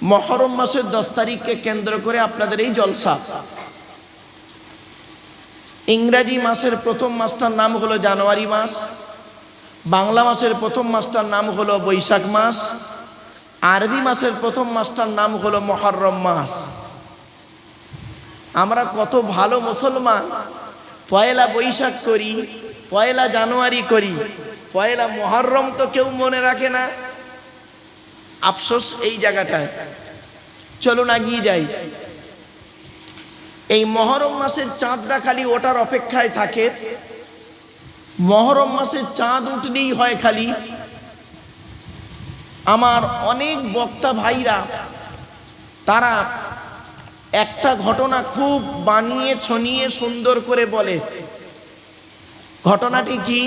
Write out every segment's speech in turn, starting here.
মহরম মাসের 10 তারিখকে কেন্দ্র করে আপনাদের এই জলসা। ইংরেজি মাসের প্রথম মাসটার নাম হলো জানুয়ারি মাস, বাংলা মাসের প্রথম মাসটার নাম হলো বৈশাখ মাস, আরবি মাসের প্রথম মাসটার নাম হলো মুহররম মাস। আমরা কত ভালো মুসলমান, পয়লা বৈশাখ করি, পয়লা জানুয়ারি করি, পয়লা মুহররম তো কেউ মনে রাখে না। আফসোস এই জায়গাটায়। চলুন এগিয়ে যাই। এই মহরম মাসের চাঁদটা খালি ওটার অপেক্ষায় থাকে। মহরম মাসের চাঁদ উঠলেই হয় খালি আমার অনেক বক্তা ভাইরা তারা একটা ঘটনা খুব বানিয়ে ছনিয়ে সুন্দর করে বলে। ঘটনাটি কি?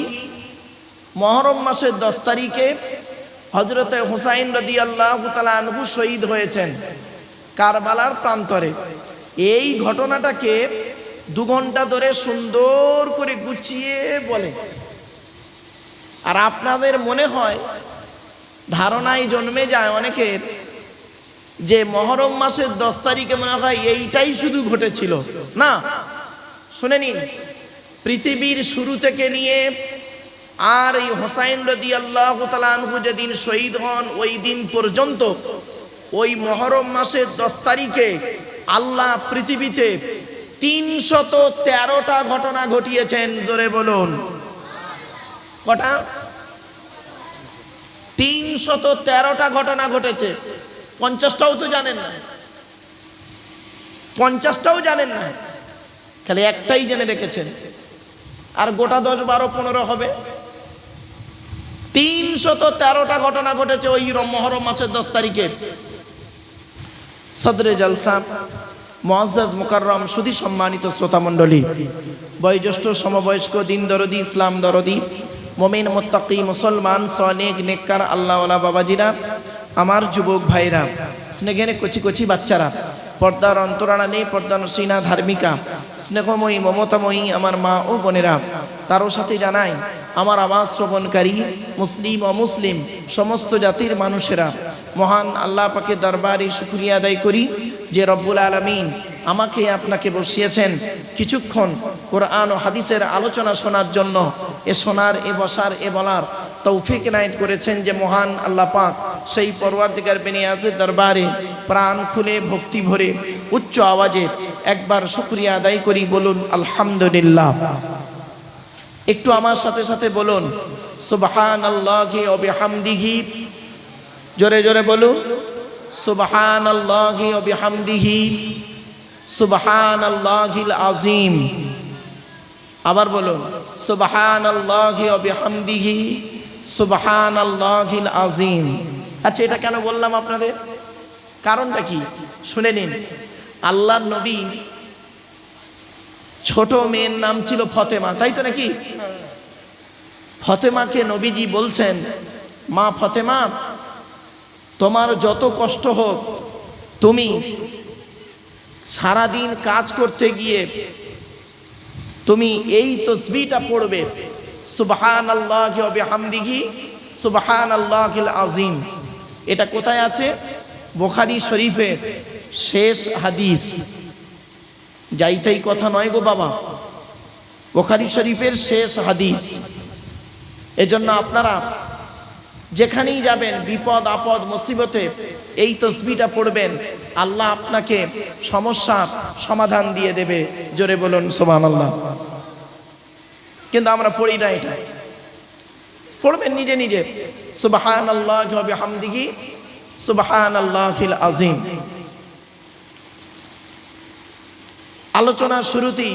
মহরম মাসের 10 তারিখে হযরতে হুসাইন রাদিয়াল্লাহু তাআলা আনহু শহীদ হয়েছেন কারবালার প্রান্তরে। এই ঘটনাটাকে 2 ঘন্টা ধরে সুন্দর করে গুছিয়ে বলে। আর আপনাদের মনে হয়, ধারণায় জন্মে যায় অনেকের যে মহরম মাসের 10 তারিখে মনে হয় এইটাই শুধু ঘটেছিল। না, শুনে নিন, পৃথিবীর শুরু থেকে নিয়ে আর এই হুসাইন রাদিয়াল্লাহু তাআলা আনহু যেদিন শহীদ হন ওই দিন পর্যন্ত ওই মহরম মাসের 10 তারিখে আল্লাহ পৃথিবীতে 313টা ঘটনা ঘটিয়েছেন। জোরে বলুন কটা? 313টা ঘটনা ঘটেছে। 50টাও তো জানেন না, 50টাও জানেন না, খালি একটাই জেনে রেখেছেন। আর গোটা 10, 12, 15 হবে। 313টা ঘটনা ঘটেছে ওই মহরম মাসের 10 তারিখে। সদরে জলসা মুআজ্জাজ মুকাররম সুধী সম্মানিত শ্রোতা মণ্ডলী, বয়োজ্যেষ্ঠ সমবয়স্ক দিন দরদি ইসলাম দরদি মুমিন মুত্তাকি মুসলমান সনেক নেককার আল্লাহওয়ালা বাবাজিরা, আমার যুবক ভাইরা, স্নেহের কচি কচি বাচ্চারা, পর্দার অন্তরালে পর্দানসীনা ধার্মিকা স্নেহময়ী মমতাময়ী আমার মা ও বোনেরা, তারও সাথে জানাই আমার আওয়াজ শ্রবণকারী মুসলিম অমুসলিম সমস্ত জাতির মানুষেরা, মহান আল্লাহ পাকের দরবারে শুকরিয়া আদায় করি যে রব্বুল আলামিন আমাকে আপনাকে বসিয়েছেন কিছুক্ষণ কোরআন ও হাদিসের আলোচনা শোনার জন্য। এ শোনার, এ বসার, এ বলার তৌফিক এনায়েত করেছেন যে মহান আল্লাহ পাক। সেই পরওয়ারদিগার বেনিয়াজের দরবারে প্রাণ খুলে ভক্তি ভরে উচ্চ আওয়াজে একবার শুকরিয়া আদায় করি। বলুন আলহামদুলিল্লাহ। একটু আমার সাথে সাথে বলুন সুবহানাল্লাহি ওয়া বিহামদিহি। জোরে জোরে বলুন সুবহানাল্লাহি ওয়া বিহামদিহি সুবহানাল্লাহিল আযীম। আবার বলুন সুবহানাল্লাহি ওয়া বিহামদিহি সুবহানাল্লাহিল আযীম। আচ্ছা, এটা কেন বললাম আপনাদের? কারণটা কি শুনে নিন। আল্লাহর নবী ছোট মেয়ের নাম ছিল ফতেমা, তাই তো নাকি? ফতেমাকে নবীজি বলছেন, মা ফতেমা, তোমার যত কষ্ট হোক তুমি সারাদিন কাজ করতে গিয়ে তুমি এই তাসবিহটা পড়বে, সুবহানাল্লাহি ওয়া বিহামদিহি সুবহানাল্লাহিল আযীম। এটা কোথায় আছে? বুখারী শরীফের শেষ হাদিস। যাইতাই কথা নয় গো বাবা, বুখারী শরীফের শেষ হাদিস। এজন্য আপনারা যেখানেই যাবেন বিপদ আপদ মুসিবতে এই তাসবিহটা পড়বেন, আল্লাহ আপনাকে সমস্যার সমাধান দিয়ে দেবে। জোরে বলুন সুবহানাল্লাহ। কিন্তু আমরা পড়ি না। এটা পড়বেন নিজে নিজে, সুবহানাল্লাহি ওয়া বিহামদিহি সুবহানাল্লাহিল আযীম। আলোচনার শুরুতেই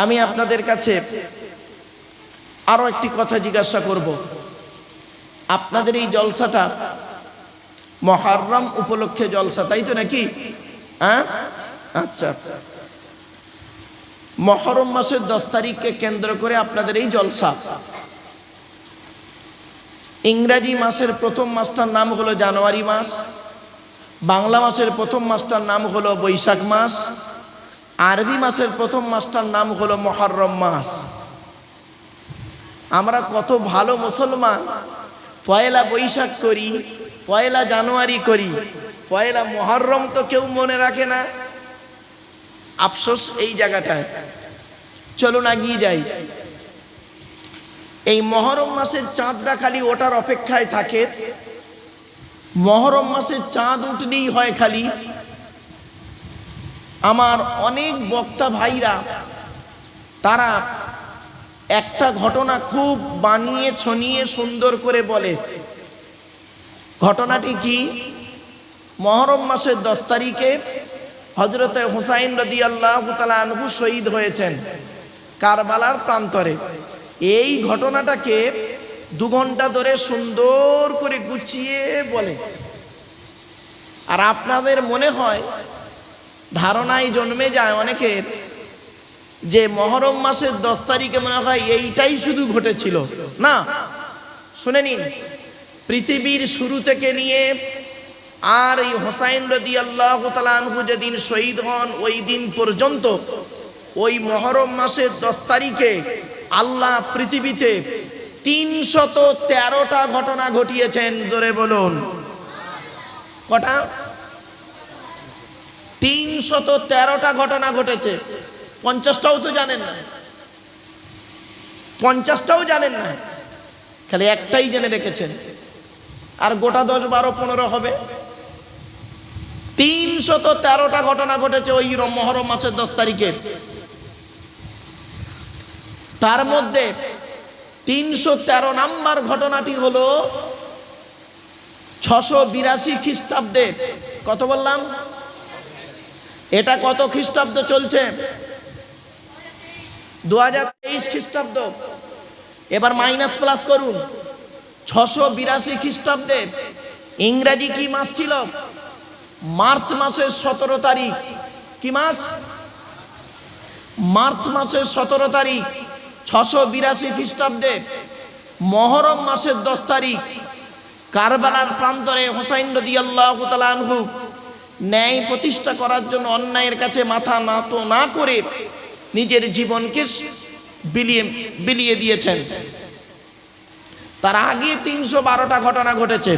আমি আপনাদের কাছে আরো একটি কথা জিজ্ঞাসা করব। আপনাদের এই জলসাটা মুহররম উপলক্ষে জলসা, তাই তো নাকি? হ্যাঁ, আচ্ছা। মুহররম মাসের 10 তারিখকে কেন্দ্র করে আপনাদের এই জলসা। ইংরেজি মাসের প্রথম মাসটার নাম হলো জানুয়ারি মাস, বাংলা মাসের প্রথম মাসটার নাম হলো বৈশাখ মাস, আরবি মাসের প্রথম মাসটার নাম হলো মুহররম মাস। আমরা কত ভালো মুসলমান, পয়লা বৈশাখ করি, পয়লা জানুয়ারি করি, পয়লা মুহররম তো কেউ মনে রাখে না। আফসোস এই জায়গাটায়। চলুন আগিয়ে যাই। এই মহরম মাসের চাঁদটা খালি ওটার অপেক্ষায় থাকে। মহরম মাসের চাঁদ উঠলেই হয় খালি আমার অনেক বক্তা ভাইরা তারা একটা ঘটনা খুব বানিয়ে ছনিয়ে সুন্দর করে বলে। ঘটনাটি কি? মহরম মাসের 10 তারিখে হযরতে হুসাইন রাদিয়াল্লাহু তাআলা আনহু শহীদ হয়েছেন কারবালার প্রান্তরে। এই ঘটনাটাকে 2 ঘন্টা ধরে সুন্দর করে গুছিয়ে বলে। আর আপনাদের মনে হয়, ধারণায় জন্মে যায় অনেকের, যে মহরম মাসের 10 তারিখে মনে হয় এইটাই শুধু ঘটেছিল। না, শুনে নিন, পৃথিবীর শুরু থেকে নিয়ে আর এই হুসাইন রাদিয়াল্লাহু তাআলা আনহু যেদিন শহীদ হন ওই দিন পর্যন্ত ওই মহরম মাসের 10 তারিখে আল্লাহ পৃথিবীতে 313টা ঘটনা ঘটিয়েছেন। জোরে বলুন কটা? 313টা ঘটনা ঘটেছে। 50টাও তো জানেন না, 50টাও জানেন না, খালি একটাই জেনে রেখেছেন। আর গোটা 10, 12, 15 হবে। 313টা ঘটনা ঘটেছে ওই মহরম মাসের 10 তারিখে। তার মধ্যে 313 নাম্বার ঘটনাটি হলো 682 খ্রিস্টাব্দে। কত বললাম? এটা কত খ্রিস্টাব্দ চলছে? 2023 খ্রিস্টাব্দ। এবার মাইনাস প্লাস করুন। 682 খ্রিস্টাব্দে ইংরেজি কি মাস ছিল? মার্চ মাসের 17 তারিখ। কি মাস? মার্চ মাসের 17 তারিখ 682 খ্রিস্টাব্দে মহরম মাসের 10 তারিখ কারবালার প্রান্তরে হুসাইন রাদিয়াল্লাহু তাআলা আনহু ন্যায় প্রতিষ্ঠা করার জন্য অন্যায়ের কাছে মাথা নত না করে নিজের জীবনকে বিলিয়ে দিয়েছেন। তার আগে 312টা ঘটনা ঘটেছে।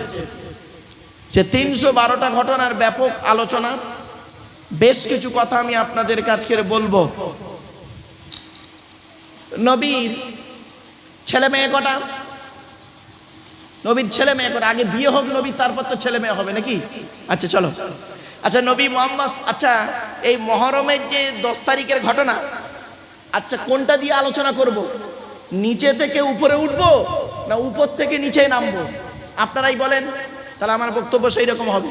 সে 312টা ঘটনার ব্যাপক আলোচনা, বেশ কিছু কথা আমি আপনাদের কাছে বলবো। নবীর ছেলে মেয়ে কটা? নবীর ছেলে মেয়ে কটা? আগে বিয়ে হোক নবী, তারপর তো ছেলে মেয়ে হবে নাকি? আচ্ছা চলো। আচ্ছা নবী মুহাম্মদ, আচ্ছা এই মহরমের যে 10 তারিখের ঘটনা, আচ্ছা কোনটা দিয়ে আলোচনা করব? নিচে থেকে উপরে উঠবো না উপর থেকে নিচে নামবো? আপনারাই বলেন, তাহলে আমার বক্তব্য সেই রকম হবে।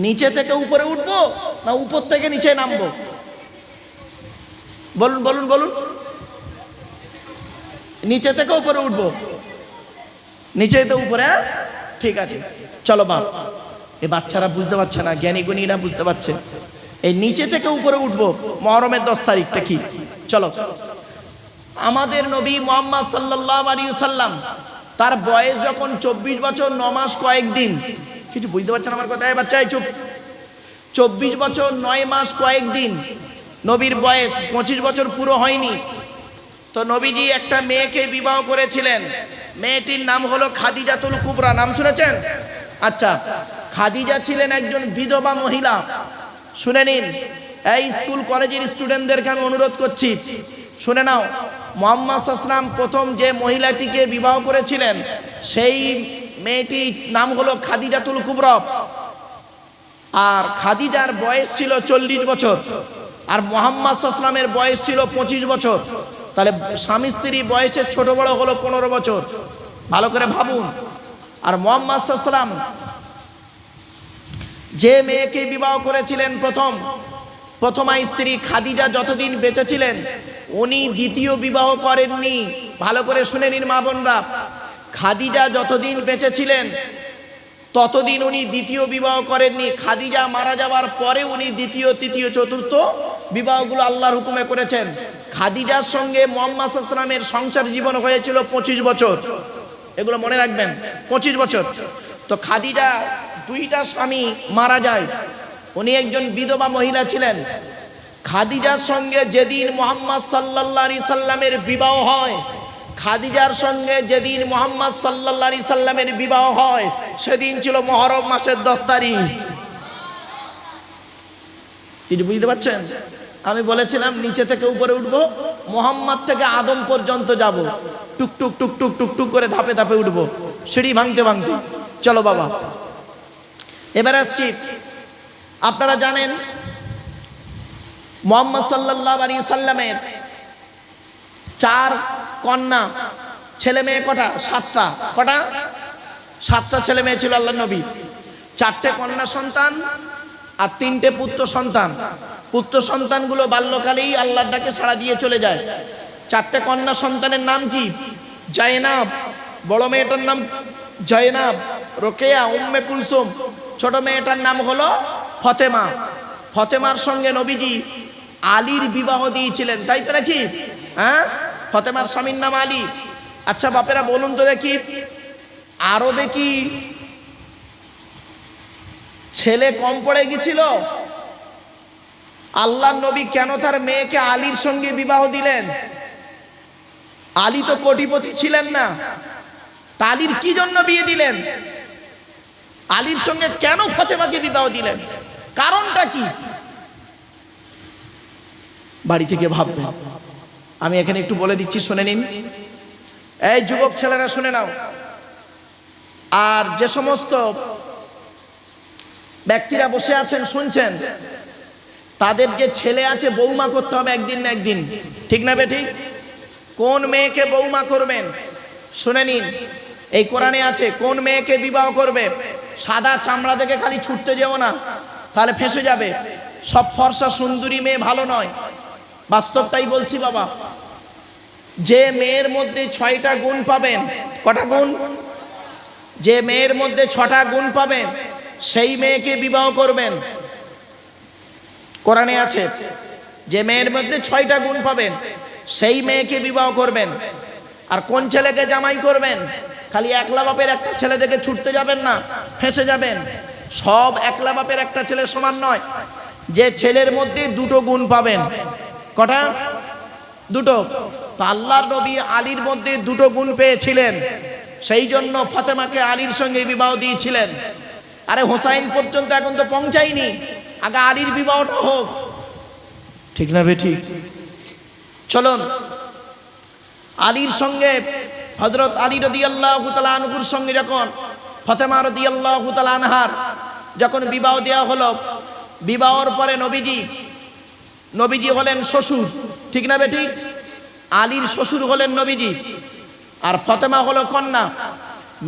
নিচে থেকে উপরে উঠবো না উপর থেকে নিচে নামবো? বলুন বলুন বলুন। নিচে থেকে উপরে উঠবো? নিচে তো উপরে। ঠিক আছে চলো বাপ। এই বাচ্চারা বুঝতে পারছে না, জ্ঞানী গুণীরা বুঝতে পারছে। এই নিচে থেকে উপরে উঠবো মহরমের 10 তারিখটা কি? চলো। আমাদের নবী মুহাম্মদ সাল্লাল্লাহু আলাইহি ওয়াসাল্লাম তার বয়স যখন 24 বছর 9 মাস কয়েকদিন। কিছু বুঝতে পারছেন আমার কথা? বাচ্চা চুপ। 24 বছর 9 মাস কয়েকদিন নবীর বয়স, 25 বছর পুরো হয়নি। তো নবীজি একটা মেয়েকে বিবাহ করেছিলেন। মেয়েটির নাম হলো খাদিজাতুল কুবরা। নাম শুনেছেন? আচ্ছা, খাদিজা ছিলেন একজন বিধবা মহিলা। শুনে নিন, এই স্কুল কলেজের স্টুডেন্টদেরকে আমি অনুরোধ করছি, শুনে নাও। মুহাম্মদ সাল্লাল্লাহু আলাইহি ওয়াসাল্লাম প্রথম যে মহিলাটিকে বিবাহ করেছিলেন সেই মেয়েটির নাম হলো খাদিজাতুল কুবরা। আর খাদিজার বয়স ছিল 40 বছর, আর মুহাম্মদ সাল্লাল্লাহু আলাইহি ওয়াসাল্লামের বয়স ছিল 25 বছর। তাহলে স্বামী স্ত্রী বয়সের ছোট বড় হলো 15 বছর। ভালো করে ভাবুন। আর মুহাম্মদ সাল্লাল্লাহু আলাইহি ওয়াসাল্লাম যে মেয়েকে বিবাহ করেছিলেন প্রথমা স্ত্রী খাদিজা যতদিন বেঁচে ছিলেন উনি দ্বিতীয় বিবাহ করেননি। ভালো করে শুনে নিন মা বোনরা, খাদিজা যতদিন বেঁচে ছিলেন ততদিন উনি দ্বিতীয় বিবাহ করেননি। খাদিজা মারা যাওয়ার পরে উনি দ্বিতীয়, তৃতীয়, চতুর্থ বিবাহগুলো আল্লাহর হুকুমে করেছেন। খাদিজার সঙ্গে মুহাম্মদ সাল্লাল্লাহু আলাইহি ওয়াসাল্লামের সংসার জীবন হয়েছিল 25 বছর। এগুলো মনে রাখবেন, 25 বছর। তো খাদিজা 2টা স্বামী মারা যায়, উনি একজন বিধবা মহিলা ছিলেন। খাদিজার সঙ্গে যেদিন মুহাম্মদ সাল্লাল্লাহু আলাইহি সাল্লামের বিবাহ হয়, খাদিজার সঙ্গে যেদিন মুহাম্মদ সাল্লাল্লাহু আলাইহি সাল্লামের বিবাহ হয় সেদিন ছিল মুহররম মাসের 10 তারিখ। কি বুঝতে পারছেন? আমি বলেছিলাম নিচে থেকে উপরে উঠবো, মোহাম্মদ থেকে আদম পর্যন্ত যাব, টুক টুক টুক টুক টুক টুক করে ধাপে ধাপে উঠবো, সিঁড়ি ভাঙতে ভাঙতে। চলো বাবা, এবার আসছি। আপনারা জানেন মুহাম্মদ সাল্লাল্লাহু আলাইহি সাল্লামের 4 কন্যা, ছেলে মেয়ে কটা? 7টা। কটা? 7টা ছেলে মেয়ে ছিল আল্লাহর নবী। 4টে কন্যা সন্তান আর 3টে পুত্র সন্তান। পুত্র সন্তানগুলো বাল্যকালেই আল্লাহর ডাকে সাড়া দিয়ে চলে যায়। 4টে কন্যা সন্তানের নাম কি? জায়নাব, বড় মেয়েটার নাম জায়নাব, রোকেয়া, উম্মে কুলসুম। ছোট মেয়েটার নাম হলো ফতেমা। ফতেমার সঙ্গে নবীজি আলীর বিবাহ দিয়েছিলেন, তাই তো নাকি? হ্যাঁ, ফতেমার স্বামীর নাম আলী। আচ্ছা বাপেরা বলুন তো দেখি, আরবে কি ছেলে কম পড়ে গেছিল? আল্লাহর নবী কেন তার মেয়েকে আলীর সঙ্গে বিবাহ দিলেন? আলী তো কোটিপতি ছিলেন না, তা আলীর কি জন্য বিয়ে দিলেন? আলীর সঙ্গে কেন ফতেমাকে বিবাহ দিলেন? কারণটা কি? বাড়ি থেকে ভাববেন। আমি এখানে একটু বলে দিচ্ছি, শুনে নিন। এই যুবক ছেলেরা শুনে নাও। আর যে সমস্ত ব্যক্তিরা বসে আছেন শুনছেন, তাদের যে ছেলে আছে বৌমা করতে হবে একদিন না একদিন, ঠিক না বেঠিক? কোন মেয়েকে বৌমা করবেন শুনে নিন। এই কোরআনে আছে কোন মেয়েকে বিবাহ করবে। সাদা চামড়া দেখে খালি ছুটতে যেও না, তাহলে ফেঁসে যাবে। সব ফর্সা সুন্দরী মেয়ে ভালো নয়, বাস্তবটাই বলছি বাবা। যে মেয়ের মধ্যে 6টা গুণ পাবেন, কটা গুণ? যে মেয়ের মধ্যে 6টা গুণ পাবেন সেই মেয়েকে বিবাহ করবেন। কোরআনে আছে যে মেয়ের মধ্যে 6টা গুণ পাবেন সেই মেয়েকে বিবাহ করবেন। আর কোন ছেলেকে জামাই করবেন? খালি একলা বাপের একটা ছেলে দেখে ছুটতে যাবেন না, ফেঁসে যাবেন। সব একলা বাপের একটা ছেলে সমান নয়। যে ছেলের মধ্যে 2টো গুণ পাবেন। কটা? 2টো। তো আল্লাহর নবী আলীর মধ্যে 2টো গুণ পেয়েছিলেন, সেই জন্য ফাতেমাকে আলীর সঙ্গে বিবাহ দিয়েছিলেন। আরে হোসাইন পর্যন্ত এখন তো পৌঁছায়নি, আগে আলীর বিবাহটা হোক, ঠিক না বেঠিক? চলুন, আলীর সঙ্গে হযরত আলী রাদিয়াল্লাহু তাআলা আনহুর সঙ্গে যখন ফাতেমা রাদিয়াল্লাহু তাআলা আনহার যখন বিবাহ দেওয়া হলো, বিবাহর পরে নবীজি হলেন শ্বশুর, ঠিক না বেঠিক? আলীর শ্বশুর হলেন নবীজি, আর ফাতেমা হলো কন্যা।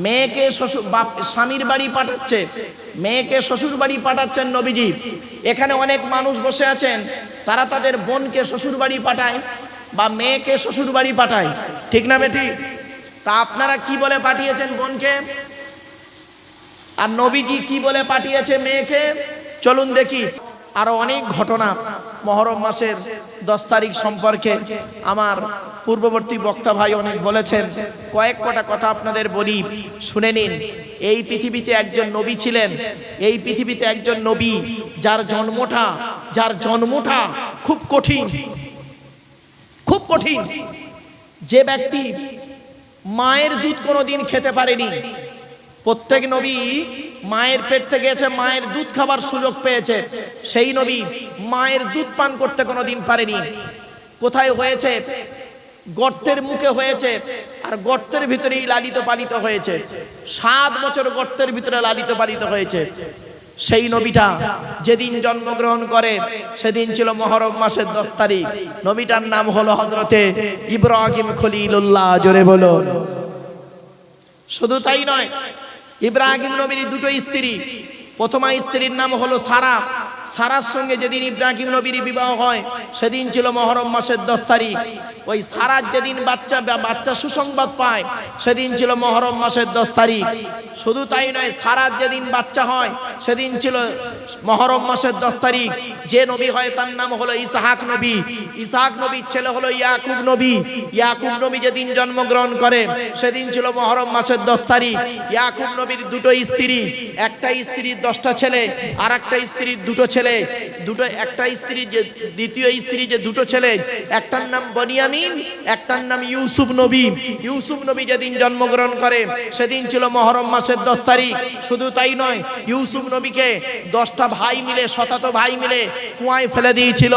মেয়েকে শ্বশুর স্বামীর বাড়ি পাঠাচ্ছে, মেয়েকে শ্বশুর বাড়ি পাঠাচ্ছেন নবীজি। এখানে অনেক মানুষ বসে আছেন, তারা তাদের বোনকে শ্বশুর বাড়ি পাঠায় বা মেয়েকে শ্বশুর বাড়ি পাঠায়, ঠিক না বেঠিক? তা আপনারা কি বলে পাঠিয়েছেন বোনকে, আর নবীজি কি বলে পাঠিয়েছে মেয়েকে? চলুন দেখি। আরো অনেক ঘটনা মুহররম মাসের 10 তারিখ সম্পর্কে আমার পূর্ববর্তী বক্তা ভাই অনেক বলেছেন। কয়েক কটা কথা আপনাদের বলি, শুনে নিন। এই পৃথিবীতে একজন নবী ছিলেন, এই পৃথিবীতে একজন নবী যার জন্মটা খুব কঠিন, খুব কঠিন। যে ব্যক্তি মায়ের দুধ কোনোদিন খেতে পারেনি, প্রত্যেক নবী মায়ের পেট থেকে এসে মায়ের দুধ খাবার সুযোগ পেয়েছে, সেই নবী মায়ের দুধ পান করতে কোনোদিন পারেনি। কোথায় হয়েছে? গর্তের মুখে হয়েছে, আর গর্তের ভিতরেই লালিত পালিত হয়েছে। 7 বছর গর্তের ভিতরে লালিত পালিত হয়েছে। সেই নবীটা যেদিন জন্মগ্রহণ করে সেদিন ছিল মুহররম মাসের 10 তারিখ। নবীটার নাম হলো হযরতে ইব্রাহিম খলিলুল্লাহ। জোরে বলুন। শুধু তাই নয়, ইব্রাহিম নবীর 2টো স্ত্রী। প্রথমা স্ত্রীর নাম হলো সারা। সারার সঙ্গে যেদিন ইব্রাহিম নবীর বিবাহ হয় সেদিন ছিল মুহররম মাসের 10 তারিখ। ওই সারার যেদিন বাচ্চা সুসংবাদ পায় সেদিন ছিল মুহররম মাসের 10 তারিখ। শুধু তাই নয়, সারার যেদিন বাচ্চা হয় সেদিন ছিল মুহররম মাসের 10 তারিখ। যে নবী হয় তার নাম হলো ইসহাক নবী। ইসহাক নবীর ছেলে হলো ইয়াকুব নবী। ইয়াকুব নবী যেদিন জন্মগ্রহণ করে সেদিন ছিল মুহররম মাসের 10 তারিখ। ইয়াকুব নবীর 2টো স্ত্রী, একটা স্ত্রীর 10টা ছেলে আর একটা স্ত্রীর 2টো ছেলে, দুটো একটা স্ত্রী, যে দ্বিতীয় স্ত্রী যে দুটো ছেলে, একটার নাম বনিয়ামিন, একটার নাম ইউসুফ নবী। ইউসুফ নবী যেদিন জন্মগ্রহণ করে সেদিন ছিল মুহররম মাসের 10 তারিখ। শুধু তাই নয়, ইউসুফ নবীকে 10টা ভাই মিলে, শতাত ভাই মিলে কুয়ায় ফেলে দিয়েছিল।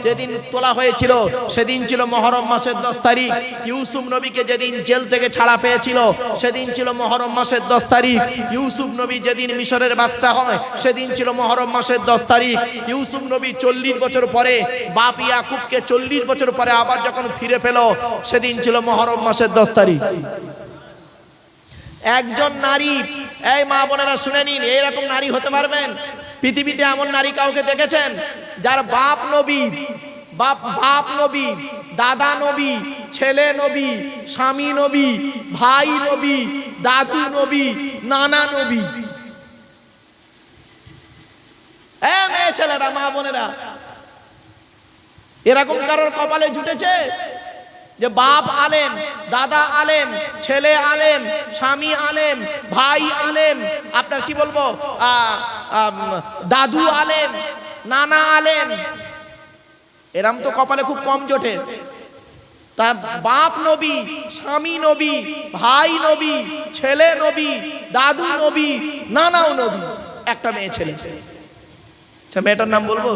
যেদিন তোলা হয়েছিল সেদিন ছিল মুহররম মাসের 10 তারিখ। ইউসুফ নবীকে যেদিন জেল থেকে ছাড়া পেয়েছিল সেদিন ছিল মুহররম মাসের 10 তারিখ। ইউসুফ নবী যেদিন মিশরের বাদশা হয় সেদিন ছিল মুহররম মাসের 10 তারিখ। ইউসুফ নবী 40 বছর পরে বাপ ইয়াকুবকে 40 বছর পরে আবার যখন ফিরে পেল সেদিন ছিল মুহররম মাসের 10 তারিখ। একজন নারী, এই মা বোনেরা শুনে নিন, এইরকম নারী হতে পারবেন? পৃথিবীতে এমন নারী কাউকে দেখেছেন যার বাপ নবী, বাপ নবী, দাদা নবী, ছেলে নবী, স্বামী নবী, ভাই নবী, দাদু নবী, নানা নবী? মেয়ে ছেলেরা, মা বোনেরা, এরকম কারোর কপালে জুটেছে যে বাপ আলেম, দাদা আলেম, ছেলে আলেম, স্বামী আলেম, ভাই আলেম, আপনার কি বলবো, দাদু আলেম, নানা আলেম? এরম তো কপালে খুব কম জোটে। তা বাপ নবী, স্বামী নবী, ভাই নবী, ছেলে নবী, দাদু নবী, নানাও নবী, একটা মেয়ে ছেলে। মেয়েটার নাম বলবো?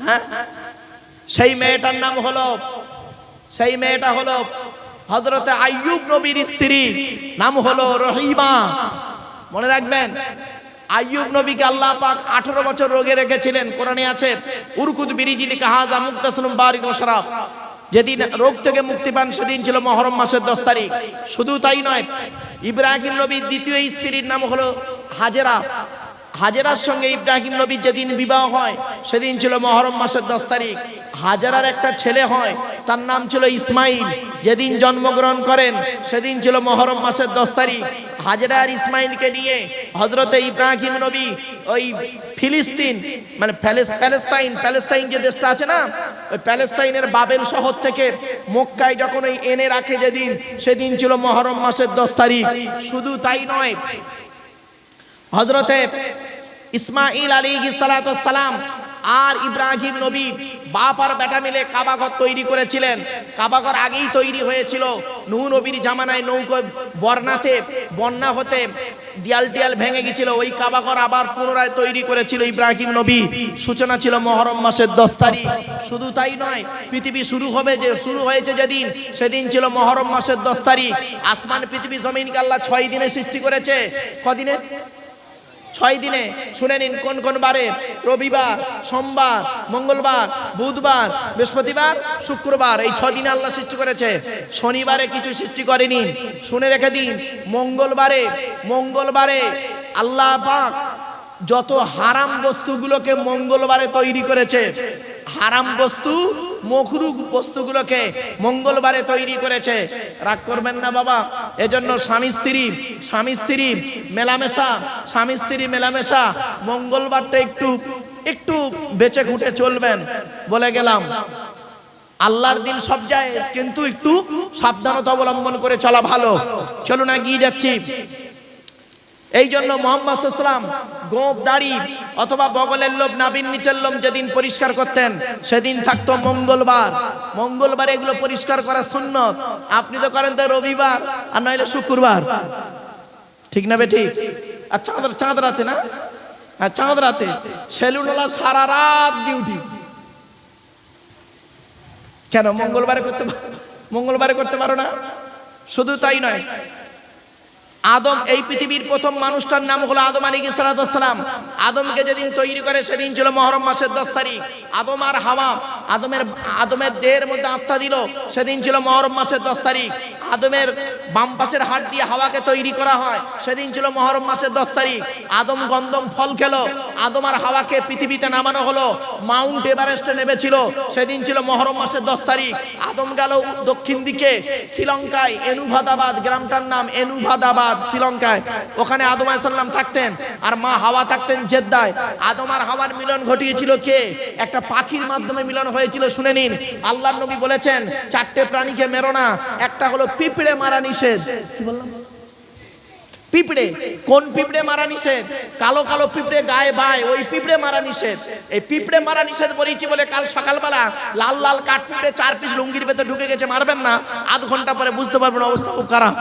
হ্যাঁ, সেই মেয়েটার নাম হলো, সেই মেয়েটা হলো হযরতে আইয়ুব নবীর স্ত্রী, নাম হলো রহিমা। মনে রাখবেন, আইয়ুব নবীকে আল্লাহ পাক 18 বছর রোগে রেখেছিলেন। কোরআনে আছে, উরকুদ বিরিজিলি কাহাজা মুক্তাসলুম বারিদ ওয়া শারাব। যেদিন রোগ থেকে মুক্তি পান সেদিন ছিল মুহররম মাসের 10 তারিখ। শুধু তাই নয়, ইব্রাহিম নবীর দ্বিতীয় স্ত্রীর নাম হলো হাজেরা। হাজেরার সঙ্গে ইব্রাহিম নবীর যেদিন বিবাহ হয় সেদিন ছিল মুহররম মাসের 10 তারিখ। হাজেরার একটা ছেলে হয়, তার নাম ছিল ইসমাইল। যেদিন জন্মগ্রহণ করেন সেদিন ছিল মুহররম মাসের 10 তারিখ। হাজেরা আর ইসমাইলকে নিয়ে হযরতে ইব্রাহিম নবী ওই ফিলিস্তিন, মানে প্যালেস্তাইন যে দেশটা আছে না, ওই প্যালেস্তাইনের বাবেল শহর থেকে মক্কায় যখন ওই এনে রাখে যেদিন, সেদিন ছিল মুহররম মাসের 10 তারিখ। শুধু তাই নয়, হযরতে ইসমাইল আলাইহিস সালাতু ওয়াস সালাম আর ইব্রাহিম নবী বাপ আর বেটা মিলে কাবাঘর তৈরি করেছিলেন। কাবাঘর আগেই তৈরি হয়েছিল, নূহ নবীর জামানায় নৌকো বন্যা হতে দেয়াল ভেঙে গেছিল, ওই কাবাঘর আবার পুনরায় তৈরি করেছিল ইব্রাহিম নবী। সূচনা ছিল মুহররম মাসের 10 তারিখ। শুধু তাই নয়, পৃথিবী শুরু হয়েছে যেদিন, সেদিন ছিল মুহররম মাসের 10 তারিখ। আসমান পৃথিবী জমিনকে আল্লাহ 6 দিনে সৃষ্টি করেছে। কদিনে? 6 দিনে। শুনে নিন কোন কোন বারে: রবিবার, সোমবার, মঙ্গলবার, বুধবার, বৃহস্পতিবার, শুক্রবার। এই 6 দিনে আল্লাহ সৃষ্টি করেছে। শনিবারে কিছু সৃষ্টি করেনি। শুনে রেখে দিন, মঙ্গলবারে আল্লাহ পাক যত হারাম বস্তুগুলোকে মঙ্গলবারে তৈরি করেছে, হারাম বস্তু, মখরুহ বস্তুগুলোকে মঙ্গলবারে তৈরি করেছে। রাগ করবেন না বাবা, এজন্য স্বামী স্ত্রী মেলামেশা মঙ্গলবারটা একটু বেঁচে ঘুটে চলবেন। বলে গেলাম, আল্লাহর দিন সব জায়েজ, কিন্তু একটু সাবধানতা অবলম্বন করে চলা ভালো। চলুন এগিয়ে যাচ্ছি। এই জন্য মুহাম্মদ সাল্লাল্লাহু আলাইহি ওয়াসাল্লাম গোঁফ, দাড়ি অথবা বগলের লোম, নাভির নিচের লোম যেদিন পরিষ্কার করতেন সেদিন থাকতো মঙ্গলবার। মঙ্গলবার এগুলো পরিষ্কার করা সুন্নত। আপনি তো করেন তো রবিবার আর নইলে শুক্রবার, ঠিক না বেঠিক? আর চাঁদ রাতে না, হ্যাঁ চাঁদ রাতে সেলুনওয়ালা সারা রাত ডিউটি। কেন মঙ্গলবারে করতে পারো না? শুধু তাই নয়, আদম, এই পৃথিবীর প্রথম মানুষটার নাম হলো আদম আলাইহিস সালাতু ওয়াস সালাম। আদমকে যেদিন তৈরি করে সেদিন ছিল মুহররম মাসের 10 তারিখ। আদম আর হাওয়া, আদমের দেহের মধ্যে আত্মা দিল সেদিন ছিল মুহররম মাসের 10 তারিখ। আদমের বাম পাশের হাত দিয়ে হাওয়াকে তৈরি করা হয় সেদিন ছিল মুহররম মাসের 10 তারিখ। আদম গন্ধম ফল খেলো, আদম আর হাওয়াকে পৃথিবীতে নামানো হলো, মাউন্ট এভারেস্টে নেমেছিল সেদিন ছিল মুহররম মাসের 10 তারিখ। আদম গেল দক্ষিণ দিকে শ্রীলঙ্কায়, এনুভাদাবাদ গ্রামটার নাম, এনুভাদাবাদ শ্রীলঙ্কায়। ওখানে আদম আলাইহিস সালাম থাকতেন আর মা হাওয়া থাকতেন জেদ্দায়। আদম আর হাওয়ার মিলন ঘটিয়েছিল কে? একটা পাখির মাধ্যমে মিলন হয়েছিল। শুনে নিন, আল্লাহর নবী বলেছেন 4টে প্রাণীকে মেরো না। একটা হলো পিঁপড়ে মারা নিষেধ। কি বললাম? পিঁপড়ে, কোন পিঁপড়ে মারা নিষেধ? কালো কালো পিঁপড়ে গায়ে বায়, ওই পিঁপড়ে মারা নিষেধ। এই পিঁপড়ে মারা নিষেধ বলেছি বলে কাল সকালবেলা লাল লাল কাঠ পিঁপড়ে 4 পিস লুঙ্গির ভেতর ঢুকে গেছে, মারবেন না, আধ ঘন্টা পরে বুঝতে পারবেন অবস্থা খুব খারাপ।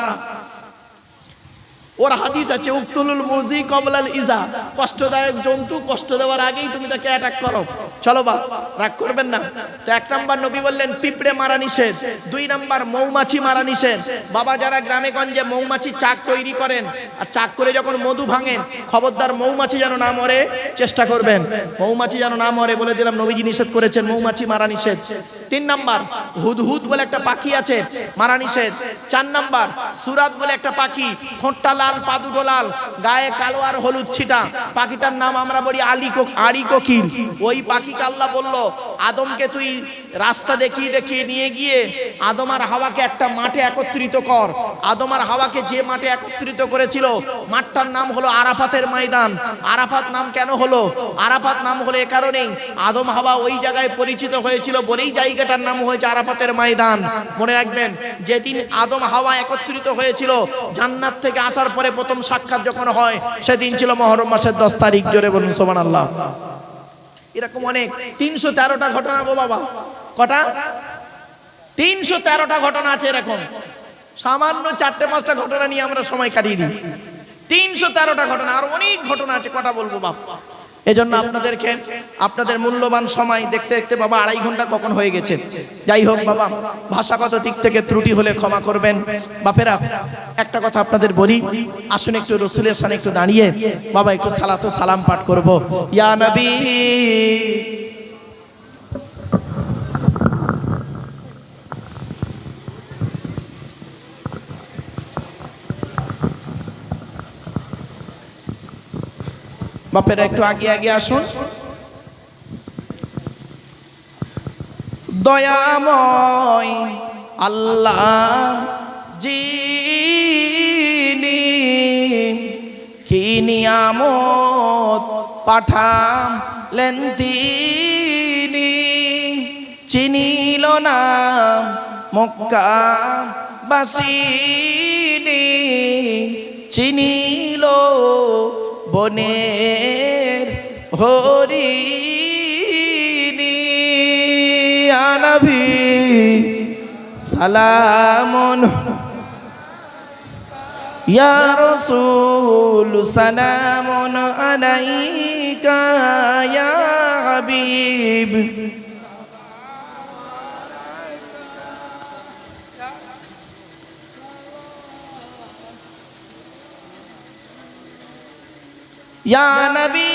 ওর হাদিস আছে উক্তুলুল মুজি কবলাল ইজা, কষ্টদায়ক জন্তু কষ্ট দেওয়ার আগেই তুমি তাকে অ্যাটাক করো। চলো বা রাগ করবেন না। তো 1 নাম্বার নবী বললেন পিঁপড়ে মারা নিষেধ। 2 নাম্বার মৌমাছি মারা নিষেধ। বাবা যারা গ্রামে গঞ্জে মৌমাছি চাক তৈরি করেন আর চাক করে যখন মধু ভাঙেন, খবরদার মৌমাছি যেন না মরে চেষ্টা করবেন, মৌমাছি যেন না মরে বলে দিলাম, নবীজি নিষেধ করেছেন, মৌমাছি মারা নিষেধ। 3 নাম্বার হুদহুদ বলে একটা পাখি আছে, মারা নিষেধ। 4 নাম্বার সুরাত বলে একটা পাখি, ঠোঁটটা লাল, পা দুটো লাল, গায়ে কালো আর হলুদ ছিটা, পাখিটার নাম আমরা বলি আড়ি কোকিল। ওই পাখিকে আল্লাহ বলল আদমকে তুই রাস্তা দেখিয়ে দেখিয়ে নিয়ে গিয়ে আদম আর হাওয়াকে একটা মাঠে একত্রিত কর। আদম আর হাওয়াকে যে মাঠে একত্রিত করেছিল মাঠটার নাম হলো আরাফাতের ময়দান। আরাফাত নাম কেন হলো? আরাফাত নাম হলো এ কারণেই আদম হাওয়া ওই জায়গায় পরিচিত হয়েছিল বলেই জায়গাটার নাম হয়েছে আরাফাতের ময়দান। মনে রাখবেন, যেদিন আদম হাওয়া একত্রিত হয়েছিল জান্নাত থেকে আসার পরে প্রথম সাক্ষাৎ যখন হয় সেদিন ছিল মুহররম মাসের 10 তারিখ। জোরে বলুন সুবহানাল্লাহ। এরকম অনেক 313টা ঘটনা গো বাবা। কটা? 313টা ঘটনা আছে এরকম। সামান্য 4-5টা ঘটনা নিয়ে আমরা সময় কাটিয়ে দিই। 313টা ঘটনা, আর অনেক ঘটনা আছে, কটা বলবো বাপ। এজন্য আপনাদেরকে আপনাদের মূল্যবান সময় দেখতে দেখতে বাবা 2.5 ঘন্টা কখন হয়ে গেছে। যাই হোক বাবা, ভাষাগত দিক থেকে ত্রুটি হলে ক্ষমা করবেন বাপেরা। একটা কথা আপনাদের বলি, আসুন একটু রসুলের সামনে একটু দাঁড়িয়ে বাবা একটু সালাত ও সালাম পাঠ করব। ইয়া নবী বাপেরা একটু আগে আগে আসুন। দয়াময় আল্লাহ যিনি কি নিয়ামত পাঠালেন তিনি, চিনিল না মক্কাবাসিনী, চিনিল বনের হরিণী। ইয়া নবী সালামুন ইয়া রাসূল সালামুন আলাইকা ইয়া হাবিব। ইয়া নবী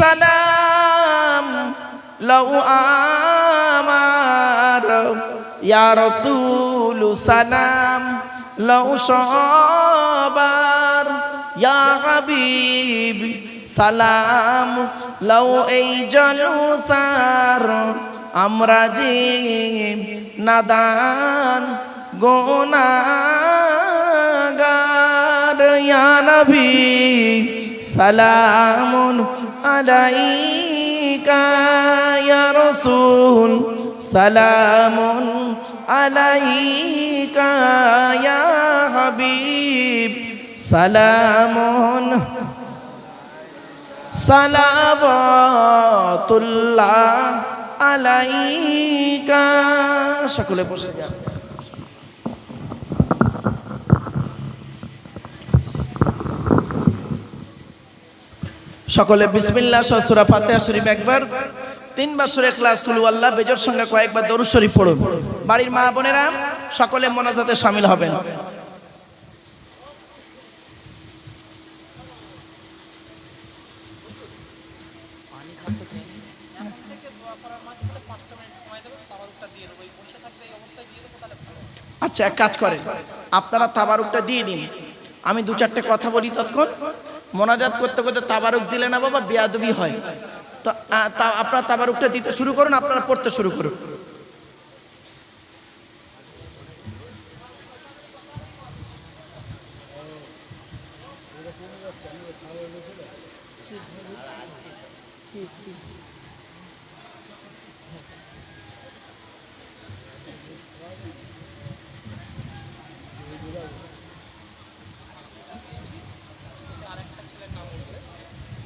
সালাম লও আমার, ইয়া রাসূল সালাম লও সবার, ইয়া হাবিব সালাম লও এই জলসার। আমরা যে নাদান গুনাহগার, ইয়া নবী সালামুন আলাইকা ইয়া রাসূল সালামুন আলাইকা ইয়া হাবিব সালামুন সালাওয়াতুল্লাহ আলাইকা। সকলে বসে যান। সকলে বিসমিল্লাহ সূরা ফাতিহা শরীফ একবার, 3 বার সূরা ইখলাস কুল আল্লাহ বেজোর সঙ্গে কয়েকবার দরুদ শরীফ পড়ুন। বাড়ির মা বোনেরা সকলে মোনাজাতে শামিল হবেন। আচ্ছা, এক কাজ করেন, আপনারা তাবারুকটা দিয়ে দিন, আমি 2-4টে কথা বলি তৎক্ষণ। মোনাজাত করতে করতে তাবারুক দিলে না বাবা বেয়াদবি হয়। তো আপনারা তাবারুকটা দিতে শুরু করুন, আপনারা পড়তে শুরু করুন।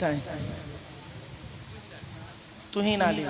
তাই তুহিন আলী